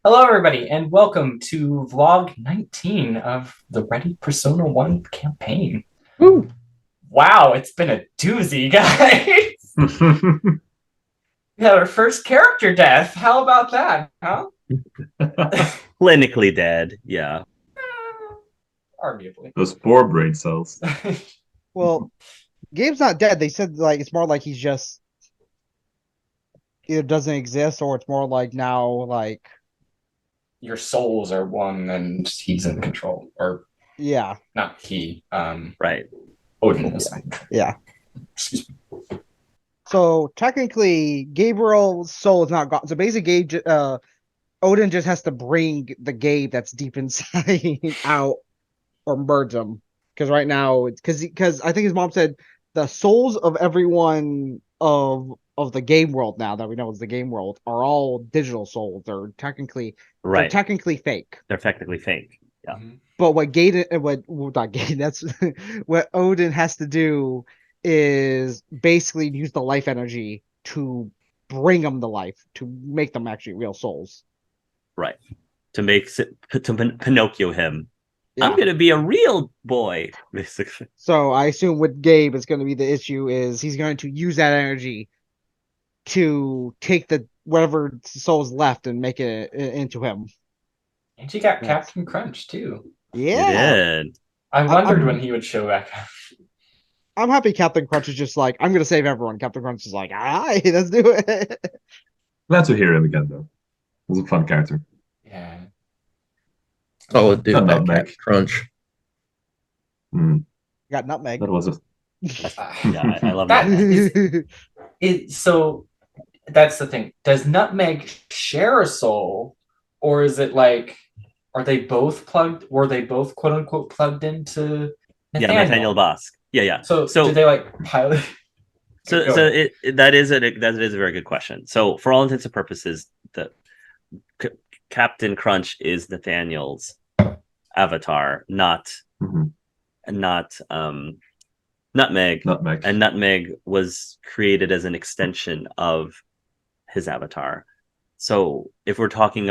Hello, everybody, and welcome to vlog 19 of the Ready Persona 1 campaign. Woo. Wow, it's been a doozy, guys. We had our first character death. How about that, huh? Clinically dead, yeah. Arguably. Those poor brain cells. Well, Gabe's not dead. They said like it's more like he's just either doesn't exist or it's more like now like Your souls are one and he's in control. Or yeah. not he. Right. Odin is in control. Yeah. Excuse me. So technically Gabriel's soul is not gone. So basically Odin just has to bring the Gabe that's deep inside out or merge them. Because right now it's because I think his mom said the souls of everyone of the game world now that we know is the game world are all digital souls. They're Right. technically fake. They're technically fake. Yeah. Mhm. But what Gaiden, what well, not Gaiden, that's what Odin has to do is basically use the life energy to bring them to life, to make them actually real souls. Right. To make Pinocchio him. Yeah. I'm gonna be a real boy, basically. So I assume with Gabe, it's going to be the issue is he's going to use that energy to take the whatever soul's left and make it into him. And you got Yes. Captain Crunch, too. Yeah. You did. I wondered I'm- when he would show back up. I'm happy Captain Crunch is just like, I'm going to save everyone. Captain Crunch is like, aye, let's do it. Glad to hear him again, though. It was a fun character. Yeah. Solid dude, Not that nutmeg. cat crunch. Got Nutmeg. That was it. Yeah, I love That that. so that's the thing. Does Nutmeg share a soul, or is it like, are they both plugged? Were they both quote unquote plugged into Yeah, Nathaniel? Nathaniel Bosk. Yeah. So do they like pilot? So Go ahead. that is a very good question. So for all intents and purposes, the Captain Crunch is Nathaniel's avatar, not Mhm. Nutmeg. Nutmeg. And Nutmeg was created as an extension of his avatar. So if we're talking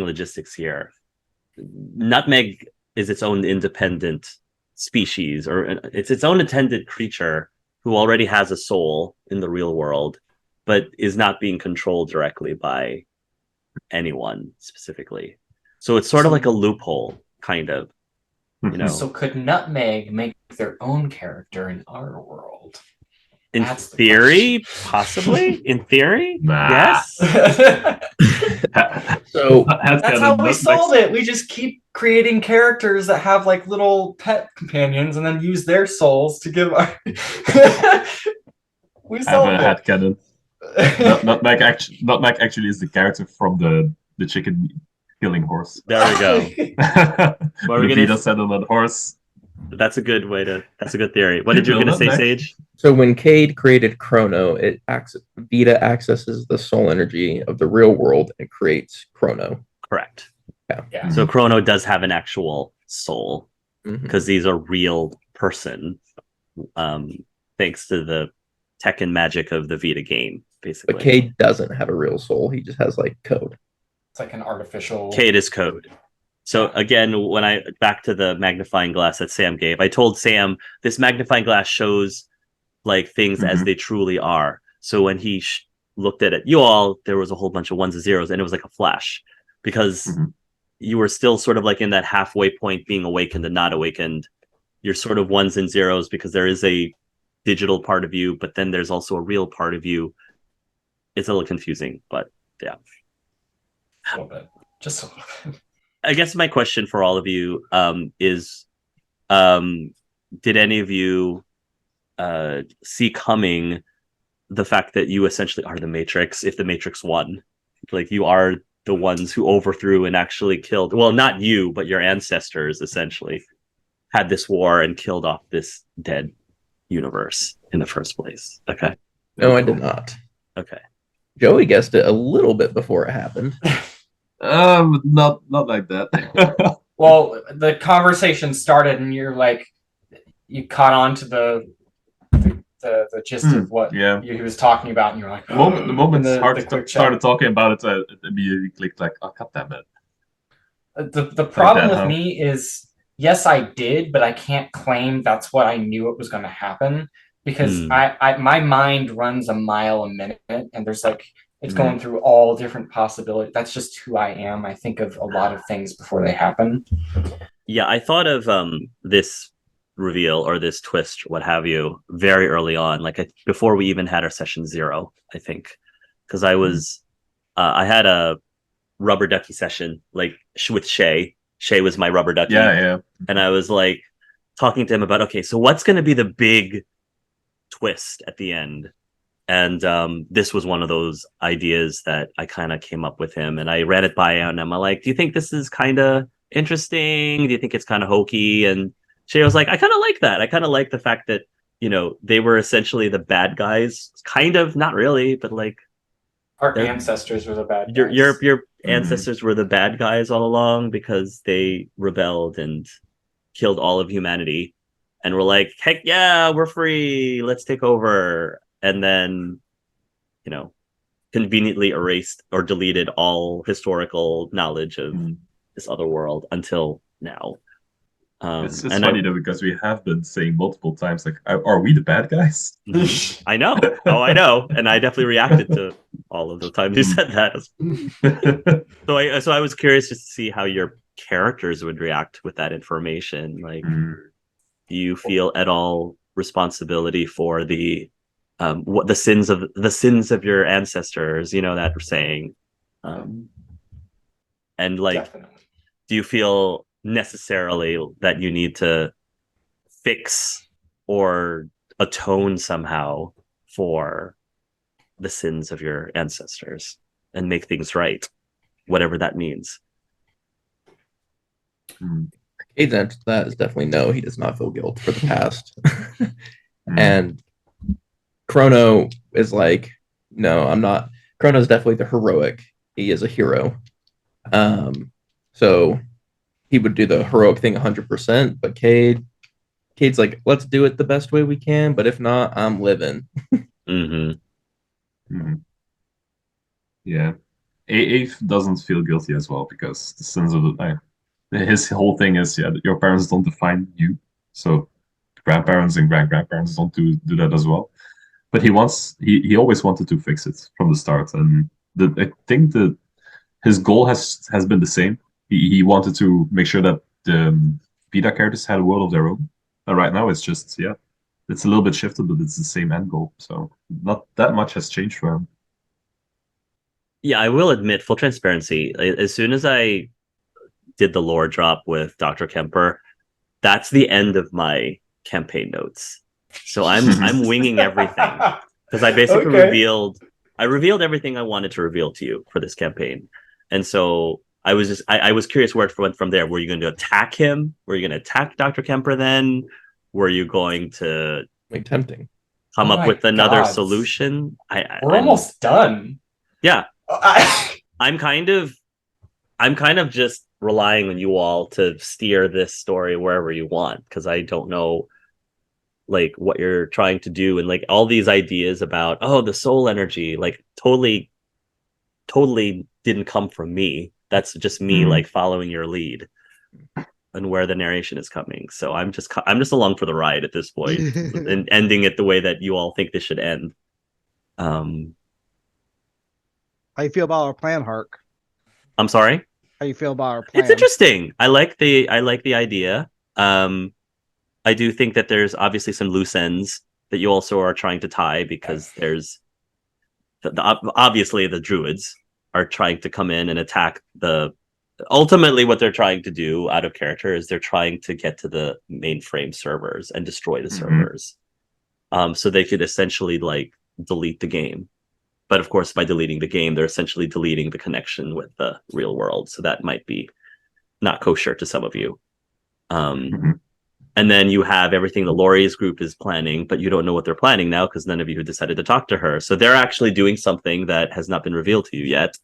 logistics here, Nutmeg is its own independent species, or it's its own intended creature who already has a soul in the real world, but is not being controlled directly by anyone specifically. So it's sort of like a loophole, kind of. You know, So could Nutmeg make their own character in our world? in That's the theory, possibly. In theory, Nah. yes. So That's how we solved it. We just keep creating characters that have like little pet companions and then use their souls to give our. We Have solved a it. headcanon. Nutmeg actually is the character from the chicken killing horse. There we go. What are we Vita gonna? said on that horse. That's a good way to. That's a good theory. What did you Good gonna say, Nutmeg. Sage? so when Cade created Chrono, Vita accesses the soul energy of the real world and creates Chrono. Correct. Yeah. So Chrono does have an actual soul Mhm. because these are real person, thanks to the tech and magic of the Vita game, basically. But Cade doesn't have a real soul. He just has like code. It's like an artificial. Cade is code. So again, when I back to the magnifying glass that Sam gave, I told Sam this magnifying glass shows like things as Mhm. they truly are. So when he looked at it, you all, there was a whole bunch of ones and zeros, and it was like a flash because Mhm. you were still sort of like in that halfway point, being awakened and not awakened. You're sort of ones and zeros because there is a digital part of you, but then there's also a real part of you. It's a little confusing, but yeah. A little bit. Just a little bit. I guess my question for all of you is, did any of you see coming the fact that you essentially are the Matrix if the Matrix won? Like you are the ones who overthrew and actually killed, well, not you, but your ancestors essentially had this war and killed off this dead universe in the first place. Okay. No, I did not. Okay. Joey guessed it a little bit before it happened. Not like that. Well, the conversation started, and you're like, you caught on to the the gist of what yeah. he was talking about, and you're like, The moment in Hart the quick started chat. talking about it, it immediately clicked like, oh, god damn it. The Like problem that, with huh? me is, yes, I did, but I can't claim that's what I knew it was going to happen, because my mind runs a mile a minute, and there's like, it's going through all different possibilities. That's just who I am. I think of a lot of things before they happen. Yeah, I thought of this reveal or this twist, what have you, very early on, like before we even had our session 0, I think, because I had a rubber ducky session like with Shay. Shay was my rubber ducky, Yeah. and I was like talking to him about, okay, so what's going to be the big twist at the end? And this was one of those ideas that I kind of came up with him, and I ran it by him, and I'm like, do you think this is kind of interesting? Do you think it's kind of hokey? And Shay was like, I kind of like that. I kind of like the fact that, they were essentially the bad guys, kind of, not really, but like Our ancestors were the bad your guys. ancestors were the bad guys all along because they rebelled and killed all of humanity, and were like, heck yeah, we're free, let's take over. And then, you know, conveniently erased or deleted all historical knowledge of this other world until now. It's funny though, because we have been saying multiple times, like, are we the bad guys? I know. Oh, I know. And I definitely reacted to all of the times you said that. So I was curious just to see how your characters would react with that information. Like, do you feel at all responsibility for the what the sins of your ancestors, that we're saying? And like, Definitely. do you feel necessarily that you need to fix or atone somehow for the sins of your ancestors and make things right, whatever that means? Cade's answer to that is definitely no. He does not feel guilt for the past. And Chrono is like, no, I'm not. Chrono's definitely the heroic. He is a hero. So he would do the heroic thing 100%. But Cade's like, let's do it the best way we can. But if not, I'm living. Yeah. Ace doesn't feel guilty as well because the sins of his whole thing is, your parents don't define you, so grandparents and grandparents don't do that as well. But he always wanted to fix it from the start, and I think that his goal has been the same. He wanted to make sure that the beta characters had a world of their own, and right now it's just it's a little bit shifted, but it's the same end goal. So not that much has changed for him. Yeah, I will admit, full transparency, as soon as I did the lore drop with Dr. Kemper, that's the end of my campaign notes. So I'm winging everything because I basically revealed everything I wanted to reveal to you for this campaign. And so I was curious where it went from there. Were you going to attack him? Were you going to attack Dr. Kemper then? Were you going to like tempting come up with another solution? We're almost done. Yeah. I'm kind of just relying on you all to steer this story wherever you want, because I don't know like what you're trying to do, and like all these ideas about the soul energy, like totally didn't come from me. That's just me like following your lead and where the narration is coming. So I'm just along for the ride at this point and ending it the way that you all think this should end. How you feel about our plan, Hark? I'm sorry? How you feel about our plan? It's interesting. I like the idea. I do think that there's obviously some loose ends that you also are trying to tie, because there's obviously the druids are trying to come in and attack ultimately what they're trying to do out of character is they're trying to get to the mainframe servers and destroy the servers. So they could essentially like delete the game. But of course, by deleting the game, they're essentially deleting the connection with the real world. So that might be not kosher to some of you. And then you have everything the Laurie's group is planning, but you don't know what they're planning now because none of you have decided to talk to her. So they're actually doing something that has not been revealed to you yet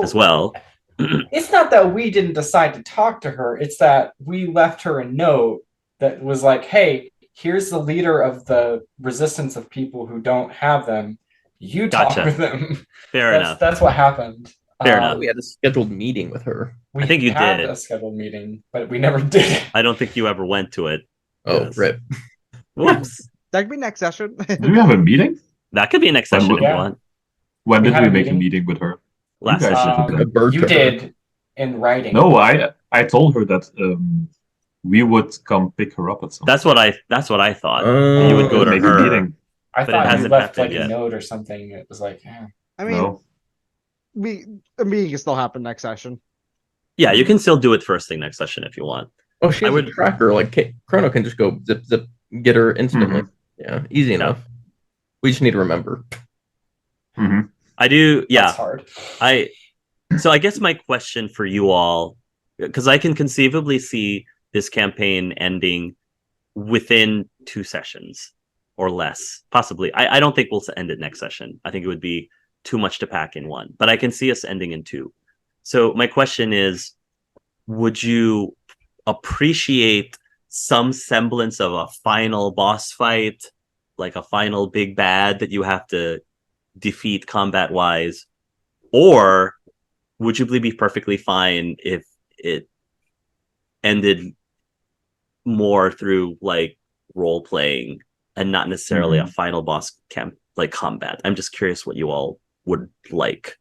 as well. It's not that we didn't decide to talk to her. It's that we left her a note that was like, hey, here's the leader of the resistance of people who don't have them. You talk Gotcha. with them. Fair enough. That's what happened. Fair enough. We had a scheduled meeting with her. We I think you had did. a scheduled meeting, but we never did it. I don't think you ever went to it. Oh, Yes. rip. Whoops. That could be next session. Do we have a meeting? That could be a next When session would- if you Yeah. want. When We did had we a make a meeting. meeting with her? Last You guys session. did A that. bird You to her. did in writing. No, I told her that we would come pick her up at some That's what I thought. Oh, You would go and to make her. a meeting. I but it thought you hasn't left happened like yet. a note or something. It was like, I mean, No. a meeting can still happen next session. Yeah, you can still do it first thing next session if you want. Oh, she I has would- a tracker. Like Chrono can just go zip zip, get her instantly. Yeah, easy enough. We just need to remember. Mhm. I do. Yeah, that's hard. So I guess my question for you all, because I can conceivably see this campaign ending within 2 sessions or less, possibly. I don't think we'll end it next session. I think it would be too much to pack in one, but I can see us ending in 2. So my question is, would you appreciate some semblance of a final boss fight, like a final big bad that you have to defeat combat wise, or would you be perfectly fine if it ended more through like role playing and not necessarily a final boss camp like combat? I'm just curious what you all would like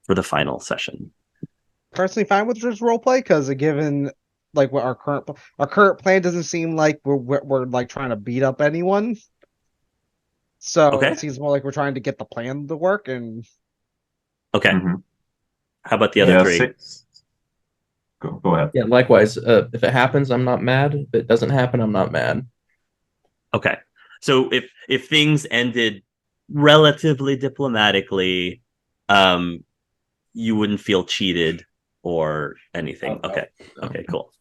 for the final session. Personally, fine with just roleplay because given like what our current plan doesn't seem like we're like trying to beat up anyone. So Okay. it seems more like we're trying to get the plan to work. And Okay. Mhm. How about the other Yeah, 3? 6. Go ahead. Yeah, likewise. If it happens, I'm not mad. If it doesn't happen, I'm not mad. Okay. So if things ended relatively diplomatically, you wouldn't feel cheated or anything. Oh, no. Okay. Okay, cool.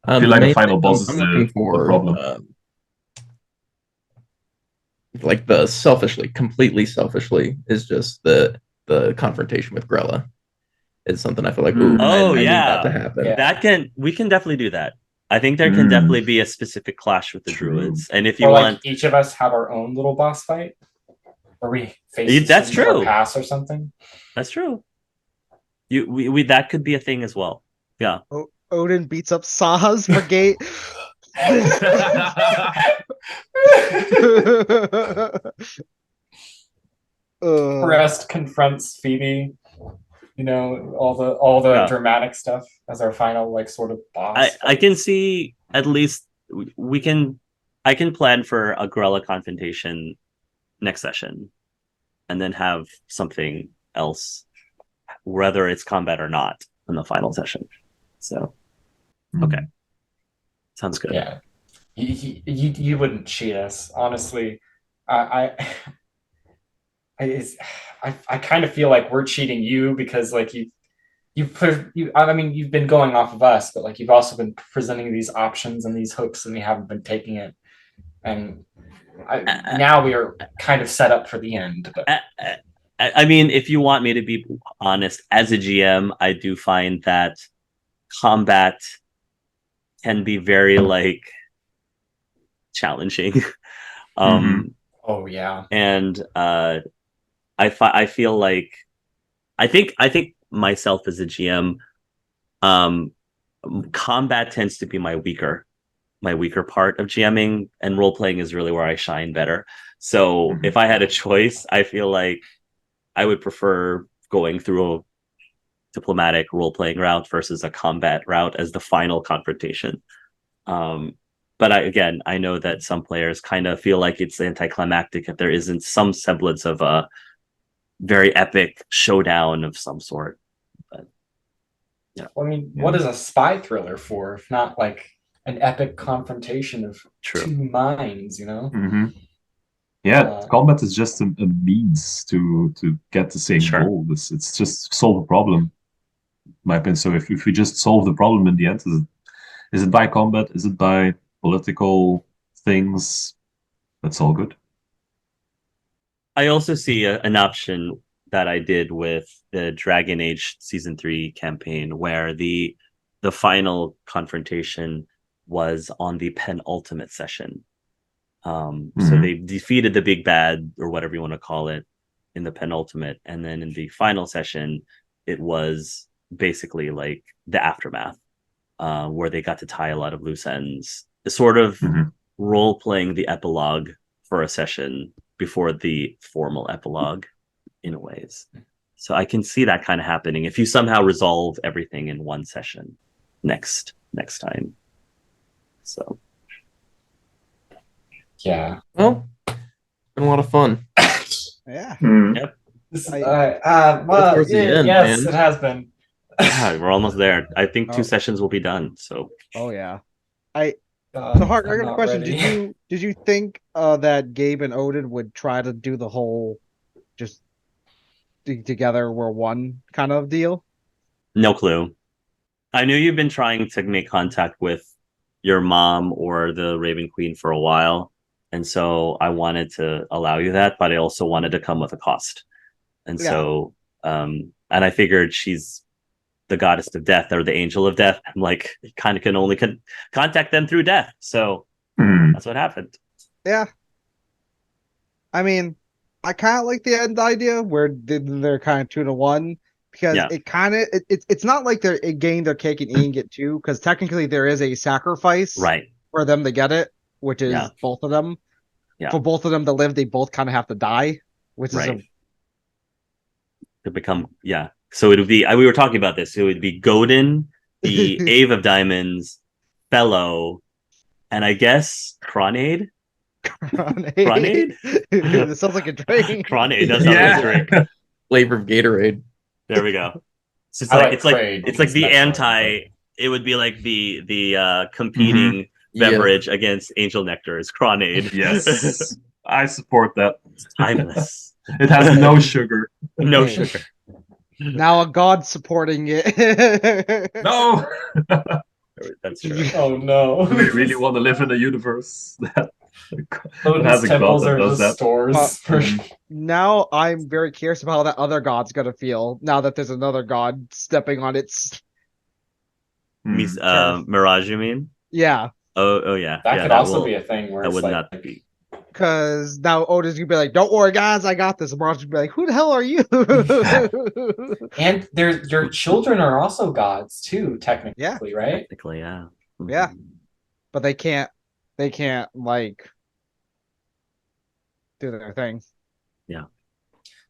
I feel the like the main final thing boss is I'm looking the for, problem. like completely selfishly, is just the confrontation with Grella. It's something I feel like, ooh, Oh, I need that yeah. to happen. Yeah. We can definitely do that. I think there can definitely be a specific clash with the True. druids. And if you Or like want, each of us have our own little boss fight, or we face the That's sins of our true. past or something. That's true. We that could be a thing as well. Yeah. Odin beats up Sah's brigade. Rest confronts Phoebe. You know, all the Yeah. dramatic stuff as our final like sort of boss. I can see at least we can I can plan for a Grella confrontation next session and then have something else, whether it's combat or not, in the final session. So okay. Sounds good. Yeah, you wouldn't cheat us, honestly. I I kind of feel like we're cheating you because like I mean you've been going off of us, but like you've also been presenting these options and these hooks, and we haven't been taking it. And now we are kind of set up for the end. But I mean, if you want me to be honest, as a GM, I do find that combat can be very like challenging. Oh yeah, And I feel like I think myself as a GM, combat tends to be my weaker part of GMing, and role playing is really where I shine better. So if I had a choice, I feel like I would prefer going through a diplomatic role playing route versus a combat route as the final confrontation. But I know that some players kind of feel like it's anticlimactic if there isn't some semblance of a very epic showdown of some sort. But yeah, I mean, what is a spy thriller for if not like an epic confrontation of two minds? You know. Yeah, combat is just a means to get the same goal. It's just solve a problem, in my opinion. So if we just solve the problem in the end, is it by combat? Is it by political things? That's all good. I also see an option that I did with the Dragon Age Season 3 campaign where the final confrontation was on the penultimate session. So they defeated the big bad, or whatever you want to call it, in the penultimate, and then in the final session, it was basically like the aftermath, where they got to tie a lot of loose ends, sort of role playing the epilogue for a session before the formal epilogue, in a ways. So I can see that kind of happening if you somehow resolve everything in one session next time. So Yeah. Well, it's been a lot of fun. Yeah. Yep. Well, towards the end, yes, man. it has been. Yeah, we're almost there. I think 2 Oh. sessions will be done. So Oh yeah. God, So Hart, I I'm got a not question. ready. Did you think that Gabe and Odin would try to do the whole just together we're one kind of deal? no clue. I knew you've been trying to make contact with your mom or the Raven Queen for a while, and so I wanted to allow you that, but I also wanted to come with a cost. And Yeah. so, and I figured she's the goddess of death or the angel of death. I'm like, you kind of can only contact them through death. So that's what happened. Yeah. I mean, I kind of like the end idea where they're kind of 2-1 because Yeah. it kind of it's not like they're getting their cake and eating it too, because technically there is a sacrifice Right. for them to get it, which is Yeah. both of them. Yeah. For both of them to live, they both kind of have to die, which is Right. To become, yeah. So it would be, we were talking about this. It would be Godin, the Ave of Diamonds, Fellow, and I guess Cronade. Cronade? It sounds like a drink. Cronade does sound like a drink. Flavor of Gatorade. There we go. So it's I like like it's like Crade it's like because the that's anti. It would be like the competing Yeah. beverage against Angel Nectar is Cronade. Yes, I support that. Timeless. It has no sugar. No Hey. sugar. Now a god supporting it. No. That's true. Oh no. Do we really want to live in a universe that Odin's has a god temples that are does just that? stores. For Now I'm very curious about how that other god's gonna feel now that there's another god stepping on its turf. Mirage, you mean? Yeah, Oh yeah. that Yeah, could that also will. be a thing where That it's would like not be. because now Otis gonna be like, "Don't worry, guys, I got this." And Mirage will be like, "Who the hell are you?" and your children are also gods too, technically, right? Technically, yeah. Yeah. But they can't like do their thing. Yeah.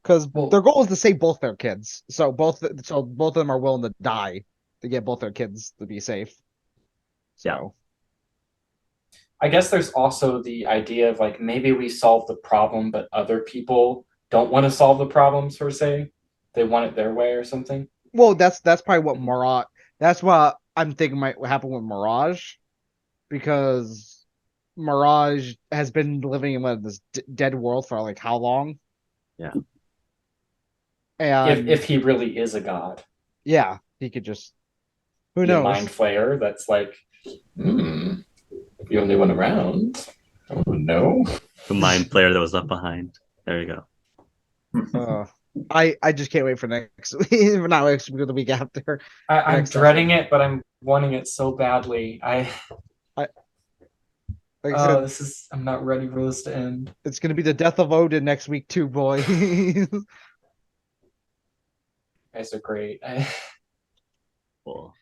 Because Well, their goal is to save both their kids. So both of them are willing to die to get both their kids to be safe. So I guess there's also the idea of like maybe we solve the problem, but other people don't want to solve the problems per se. They want it their way or something. well, that's probably what Mirage. That's what I'm thinking might happen with Mirage, because Mirage has been living in this dead world for like how long? Yeah. And If he really is a god, yeah, he could just who be a knows? mind flayer that's like, the only one around. Oh no. The mind player that was left behind. There you go. I just can't wait for next week. Not next week, the week after. I'm Next dreading session. it, but I'm wanting it so badly. Like I said, this is I'm not ready for this to end. it's gonna be the death of Odin next week too, boy. You guys are great. Cool.